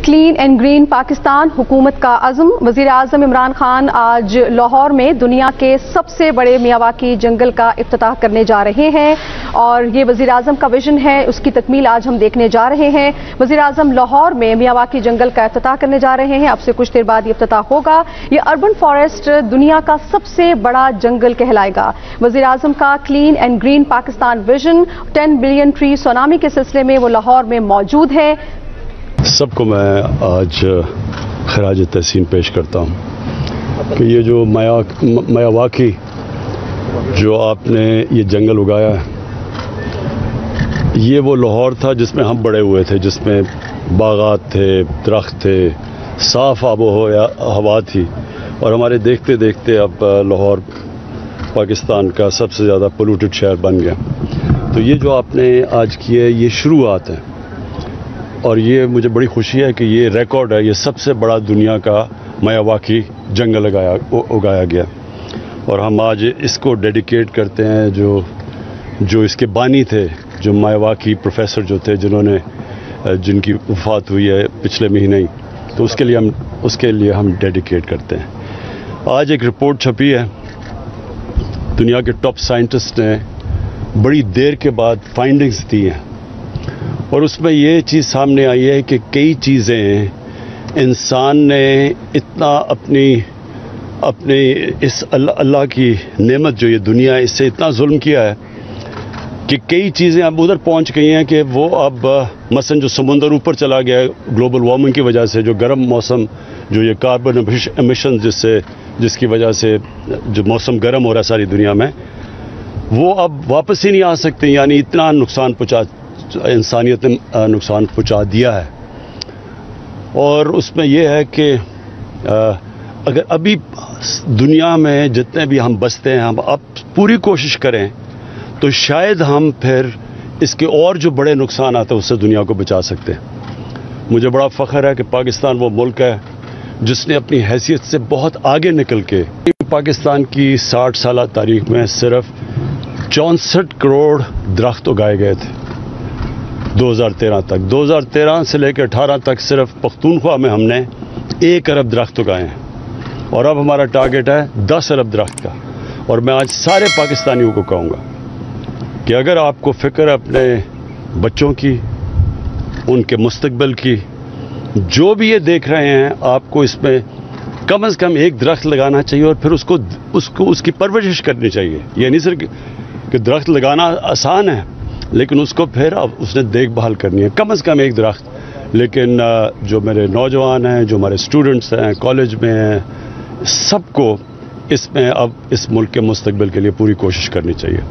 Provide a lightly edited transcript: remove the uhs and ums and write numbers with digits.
Clean and green Pakistan हुकूमत का अज़म। वज़ीर आज़म इमरान खान आज लाहौर में दुनिया के सबसे बड़े मियावाकी जंगल का इफ्तिताह करने जा रहे हैं और ये वज़ीर आज़म का विजन है, उसकी तकमील आज हम देखने जा रहे हैं। वज़ीर आज़म लाहौर में मियावाकी जंगल का इफ्तिताह करने जा रहे हैं। अब से कुछ देर बाद ये इफ्तिताह होगा। ये अर्बन फॉरेस्ट दुनिया का सबसे बड़ा जंगल कहलाएगा। वज़ीर आज़म का clean and green Pakistan vision 10 billion tree tsunami के सिलसिले में वो लाहौर में मौजूद है। सबको मैं आज खराज तहसीन पेश करता हूँ कि ये जो मियावाकी जो आपने ये जंगल उगाया है, ये वो लाहौर था जिसमें हम बड़े हुए थे, जिसमें बागात थे, दरख्त थे, साफ़ आबो हवा थी और हमारे देखते देखते अब लाहौर पाकिस्तान का सबसे ज़्यादा पोल्यूटेड शहर बन गया। तो ये जो आपने आज की है ये शुरुआत है और ये मुझे बड़ी खुशी है कि ये रिकॉर्ड है, ये सबसे बड़ा दुनिया का मियावाकी जंगल उगाया गया और हम आज इसको डेडिकेट करते हैं जो इसके बानी थे, जो मियावाकी प्रोफेसर जो थे, जिनकी वफ़ात हुई है पिछले महीने ही, तो उसके लिए हम डेडिकेट करते हैं। आज एक रिपोर्ट छपी है, दुनिया के टॉप साइंटिस्ट ने बड़ी देर के बाद फाइंडिंग्स दी हैं और उसमें ये चीज़ सामने आई है कि कई चीज़ें इंसान ने इतना अपनी इस अल्लाह की नेमत जो ये दुनिया है इससे इतना जुल्म किया है कि कई चीज़ें अब उधर पहुंच गई हैं कि वो अब मसलन जो समुंदर ऊपर चला गया है ग्लोबल वार्मिंग की वजह से, जो गर्म मौसम, जो ये कार्बन एमिशन जिसकी वजह से जो मौसम गर्म हो रहा है सारी दुनिया में, वो अब वापस ही नहीं आ सकते। यानी इतना नुकसान इंसानियत ने नुकसान पहुंचा दिया है और उसमें यह है कि अगर अभी दुनिया में जितने भी हम बसते हैं, हम अब पूरी कोशिश करें तो शायद हम फिर इसके और जो बड़े नुकसान आते हैं उससे दुनिया को बचा सकते हैं। मुझे बड़ा फ़ख्र है कि पाकिस्तान वो मुल्क है जिसने अपनी हैसियत से बहुत आगे निकल के पाकिस्तान की 60 साल तारीख में सिर्फ 64 करोड़ दरख्त उगाए गए थे 2013 तक। 2013 से लेकर 18 तक सिर्फ पख्तूनख्वा में हमने 1 अरब दरख्त उगाए हैं और अब हमारा टारगेट है 10 अरब दरख्त का। और मैं आज सारे पाकिस्तानियों को कहूँगा कि अगर आपको फ़िक्र अपने बच्चों की, उनके मुस्तकबिल की, जो भी ये देख रहे हैं, आपको इसमें कम से कम 1 दरख्त लगाना चाहिए और फिर उसकी परवरिश करनी चाहिए। ये नहीं सिर्फ कि दरख्त लगाना आसान है, लेकिन उसको फिर अब उसने देखभाल करनी है, कम से कम 1 दरख्त। लेकिन जो मेरे नौजवान हैं, जो हमारे स्टूडेंट्स हैं, कॉलेज में हैं, सबको इसमें अब इस मुल्क के मुस्तकबिल के लिए पूरी कोशिश करनी चाहिए।